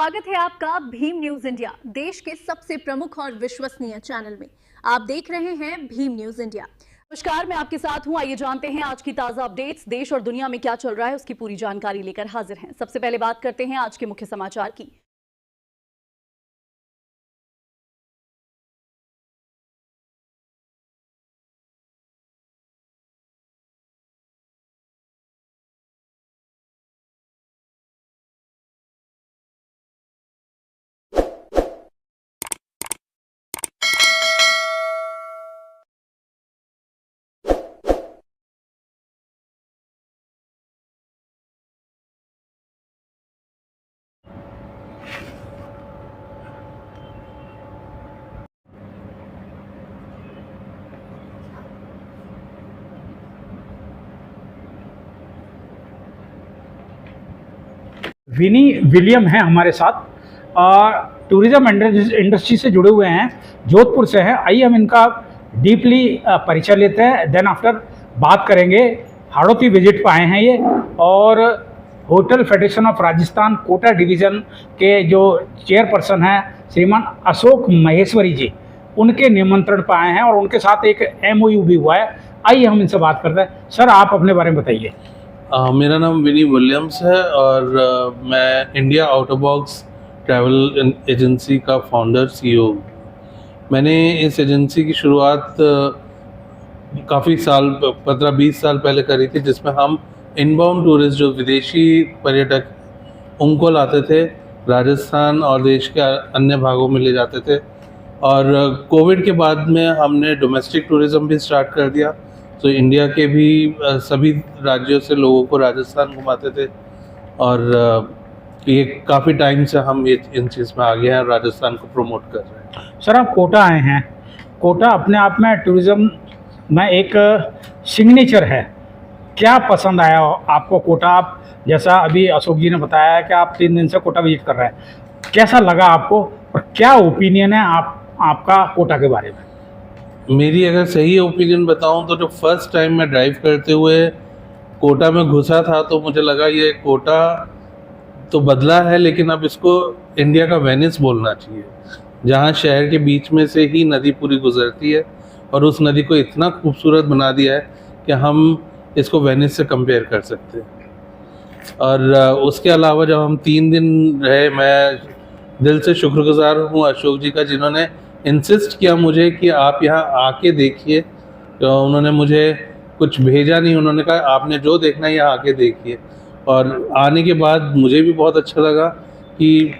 स्वागत है आपका भीम न्यूज इंडिया, देश के सबसे प्रमुख और विश्वसनीय चैनल में। आप देख रहे हैं भीम न्यूज इंडिया। नमस्कार, मैं आपके साथ हूं। आइए जानते हैं आज की ताजा अपडेट्स। देश और दुनिया में क्या चल रहा है उसकी पूरी जानकारी लेकर हाजिर हैं। सबसे पहले बात करते हैं आज के मुख्य समाचार की। विनी विलियम हैं हमारे साथ, टूरिज्म इंडस्ट्री से जुड़े हुए हैं, जोधपुर से हैं। आइए हम इनका डीपली परिचय लेते हैं, देन आफ्टर बात करेंगे। हाड़ौती विजिट पर आए हैं ये, और hotel federation of Rajasthan Kota division के जो चेयरपर्सन हैं श्रीमान अशोक महेश्वरी जी, उनके निमंत्रण पर आए हैं और उनके साथ एक MOU भी हुआ है। आइए हम इनसे बात करते हैं। सर, आप अपने बारे में बताइए। मेरा नाम विनी विलियम्स है और मैं India out of box travel agency का फाउंडर CEO। मैंने इस एजेंसी की शुरुआत काफ़ी साल 15-20 साल पहले करी थी, जिसमें हम इनबाउंड टूरिस्ट जो विदेशी पर्यटक उनको लाते थे, राजस्थान और देश के अन्य भागों में ले जाते थे। और कोविड के बाद में हमने डोमेस्टिक टूरिज़्म भी स्टार्ट कर दिया, तो इंडिया के भी सभी राज्यों से लोगों को राजस्थान घुमाते थे। और ये काफ़ी टाइम से हम ये इन चीज़ में आगे हैं, राजस्थान को प्रमोट कर रहे हैं। सर, आप कोटा आए हैं। कोटा अपने आप में टूरिज़्म में एक सिग्नेचर है। क्या पसंद आया आपको कोटा? आप जैसा अभी अशोक जी ने बताया कि आप 3 दिन से कोटा विजिट कर रहे हैं, कैसा लगा आपको और क्या ओपिनियन है आपका कोटा के बारे में? मेरी अगर सही ओपिनियन बताऊं तो जो फर्स्ट टाइम मैं ड्राइव करते हुए कोटा में घुसा था, तो मुझे लगा ये कोटा तो बदला है, लेकिन अब इसको इंडिया का वेनिस बोलना चाहिए, जहां शहर के बीच में से ही नदी पूरी गुजरती है और उस नदी को इतना खूबसूरत बना दिया है कि हम इसको वेनिस से कंपेयर कर सकते हैं। और उसके अलावा जब हम 3 दिन रहे, मैं दिल से शुक्रगुजार हूँ अशोक जी का, जिन्होंने इंसिस्ट किया मुझे कि आप यहाँ आके देखिए। तो उन्होंने मुझे कुछ भेजा नहीं, उन्होंने कहा आपने जो देखना है यहाँ आके देखिए। और आने के बाद मुझे भी बहुत अच्छा लगा कि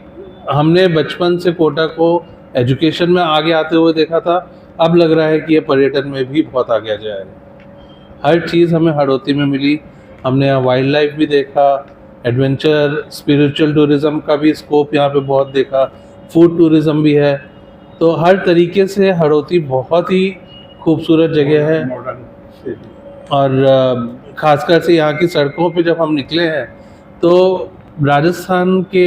हमने बचपन से कोटा को एजुकेशन में आगे आते हुए देखा था, अब लग रहा है कि ये पर्यटन में भी बहुत आगे जाएगा। हर चीज़ हमें हाड़ौती में मिली। हमने यहाँ वाइल्ड लाइफ भी देखा, एडवेंचर स्पिरिचुअल टूरिज़्म का भी स्कोप यहाँ पे बहुत देखा, फूड टूरिज़्म भी है। तो हर तरीके से हाड़ौती बहुत ही खूबसूरत जगह है। और ख़ासकर से यहाँ की सड़कों पे जब हम निकले हैं, तो राजस्थान के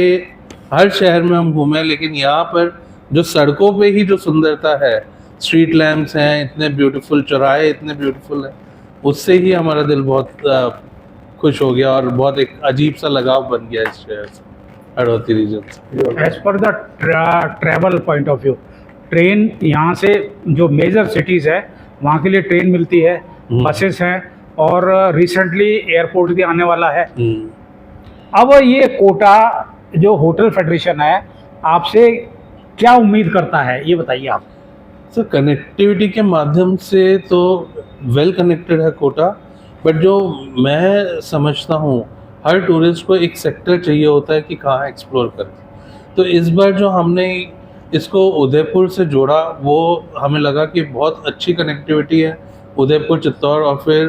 हर शहर में हम घूमे, लेकिन यहाँ पर जो सड़कों पे ही जो सुंदरता है, स्ट्रीट लैम्प्स हैं इतने ब्यूटीफुल, चौराहे इतने ब्यूटीफुल हैं, उससे ही हमारा दिल बहुत खुश हो गया और बहुत एक अजीब सा लगाव बन गया इस शहर से, हाड़ौती रीजन से। As per the travel point of view, train यहाँ से जो मेजर सिटीज़ है वहाँ के लिए ट्रेन मिलती है, बसेस हैं, और रिसेंटली एयरपोर्ट भी आने वाला है। अब ये कोटा जो होटल फेडरेशन है आपसे क्या उम्मीद करता है, ये बताइए आप। सर, कनेक्टिविटी के माध्यम से तो वेल कनेक्टेड है कोटा, बट जो मैं समझता हूँ हर टूरिस्ट को एक सेक्टर चाहिए होता है कि कहाँ एक्सप्लोर करें। तो इस बार जो हमने इसको उदयपुर से जोड़ा, वो हमें लगा कि बहुत अच्छी कनेक्टिविटी है। उदयपुर, चित्तौड़ और फिर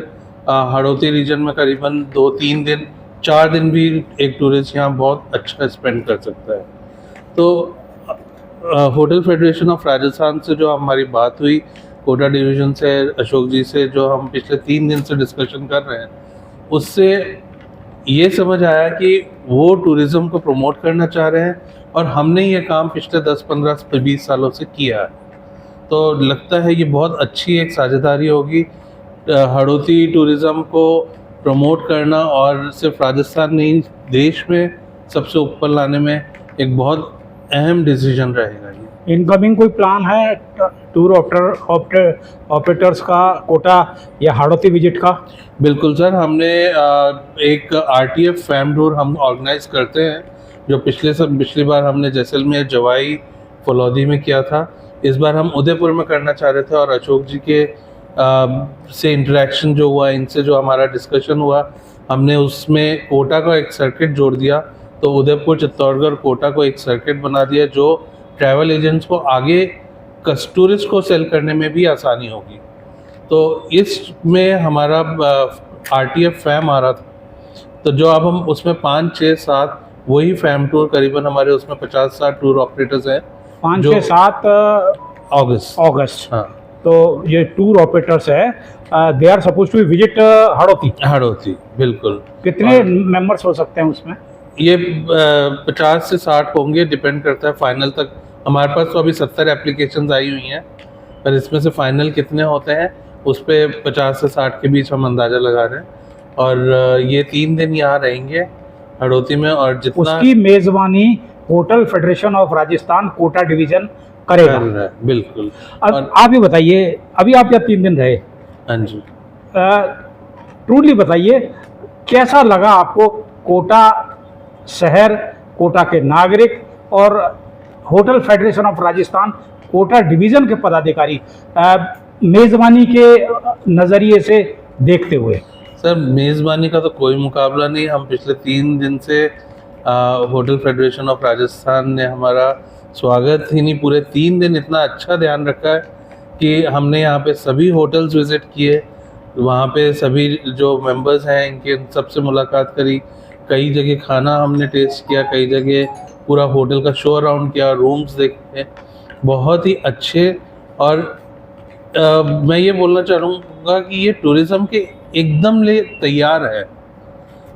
हाड़ौती रीजन में करीबन 2-3 दिन, 4 दिन भी एक टूरिस्ट यहाँ बहुत अच्छा स्पेंड कर सकता है। तो होटल फेडरेशन ऑफ राजस्थान से जो हमारी बात हुई, कोटा डिवीज़न से अशोक जी से, जो हम पिछले 3 दिन से डिस्कशन कर रहे हैं, उससे ये समझ आया कि वो टूरिज़्म को प्रमोट करना चाह रहे हैं और हमने ये काम पिछले 10, 15, 20 सालों से किया है। तो लगता है ये बहुत अच्छी एक साझेदारी होगी हाड़ौती टूरिज़्म को प्रमोट करना, और सिर्फ राजस्थान नहीं, देश में सबसे ऊपर लाने में एक बहुत अहम डिसीजन रहेगा ये। इनकमिंग कोई प्लान है टूर ऑपरेटर्स का कोटा या हाड़ौती विजिट का? बिल्कुल सर, हमने एक RTF फैम टूर हम ऑर्गेनाइज करते हैं, जो पिछली बार हमने जैसलमेर, जवाई, फलौदी में किया था। इस बार हम उदयपुर में करना चाह रहे थे, और अशोक जी के से इंटरेक्शन जो हुआ, इनसे जो हमारा डिस्कशन हुआ, हमने उसमें कोटा का एक सर्किट जोड़ दिया। तो उदयपुर, चित्तौड़गढ़, कोटा को एक सर्किट बना दिया, जो ट्रैवल एजेंट्स को आगे टूरिस्ट को सेल करने में भी आसानी होगी। तो इसमें हमारा RTF फैम आ रहा था, तो जो अब हम उसमें 5, 6, 7 वही फैम टूर, करीबन हमारे उसमें 50-60 टूर ऑपरेटर्स हैं। 5 से 7 अगस्त। हाँ, तो ये टूर ऑपरेटर्स है, they are suppose to visit Hadoti. बिल्कुल। कितने मेंबर्स हो सकते हैं उसमें? ये 50 से 60 होंगे, डिपेंड करता है फाइनल तक। हमारे पास तो अभी 70 एप्लीकेशंस आई हुई हैं, पर इसमें से फाइनल कितने होते हैं उस पर 50 से 60 के बीच हम अंदाज़ा लगा रहे हैं। और ये 3 दिन यहाँ रहेंगे हाड़ौती में, और जितना उसकी मेज़बानी hotel federation of Rajasthan Kota division करेगा। बिल्कुल। अब आप ये बताइए, अभी आप यहाँ 3 दिन रहे, हाँ जी, ट्रूली बताइए कैसा लगा आपको कोटा शहर, कोटा के नागरिक और hotel federation of Rajasthan Kota division के पदाधिकारी मेज़बानी के नज़रिए से देखते हुए? सर मेज़बानी का तो कोई मुकाबला नहीं। हम पिछले 3 दिन से होटल फेडरेशन ऑफ राजस्थान ने हमारा स्वागत ही नहीं, पूरे 3 दिन इतना अच्छा ध्यान रखा है कि हमने यहाँ पे सभी होटल्स विज़िट किए, वहाँ पे सभी जो मेंबर्स हैं इनके सबसे मुलाकात करी, कई जगह खाना हमने टेस्ट किया, कई जगह पूरा होटल का शो अराउंड किया, रूम्स देखे, बहुत ही अच्छे। और मैं ये बोलना चाहूँगा कि ये टूरिज़्म के एकदम ले तैयार है,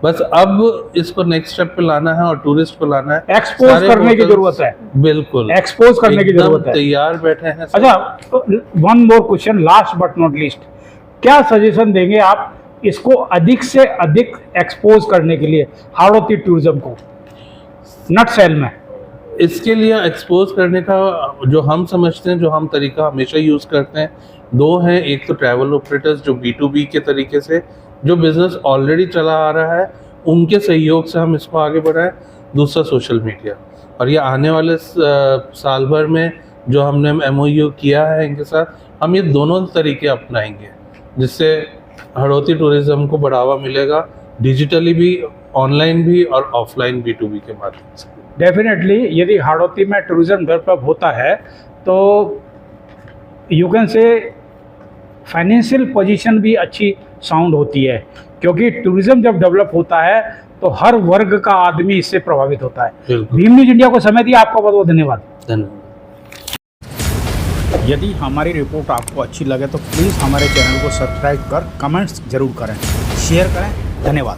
बस अब इसको नेक्स्ट स्टेप पे लाना है और टूरिस्ट को लाना है, एक्सपोज करने की जरूरत है। बिल्कुल, एक्सपोज करने की जरूरत है, तैयार बैठे हैं। अच्छा, one more question, last but not least, क्या सजेशन देंगे आप इसको अधिक से अधिक एक्सपोज करने के लिए हाड़ौती टूरिज्म को नटसेल में? इसके लिए एक्सपोज करने का जो हम समझते हैं, जो हम तरीका हमेशा यूज़ करते हैं, 2 हैं। एक तो ट्रैवल ऑपरेटर्स जो B2B के तरीके से जो बिज़नेस ऑलरेडी चला आ रहा है, उनके सहयोग से हम इसको आगे बढ़ाएं। दूसरा सोशल मीडिया, और ये आने वाले साल भर में जो हमने MOU किया है इनके साथ, हम ये दोनों तरीके अपनाएंगे, जिससे हाड़ौती टूरिज़्म को बढ़ावा मिलेगा, डिजिटली भी, ऑनलाइन भी और ऑफलाइन B2B के माध्यम से। डेफिनेटली यदि हाड़ौती में टूरिज्म डेवलप होता है तो you can say financial position भी अच्छी साउंड होती है, क्योंकि टूरिज्म जब डेवलप होता है तो हर वर्ग का आदमी इससे प्रभावित होता है। भीम न्यूज़ इंडिया को समय दिया, आपका बहुत बहुत धन्यवाद। यदि हमारी रिपोर्ट आपको अच्छी लगे तो प्लीज़ हमारे चैनल को सब्सक्राइब कर कमेंट्स जरूर करें, शेयर करें। धन्यवाद।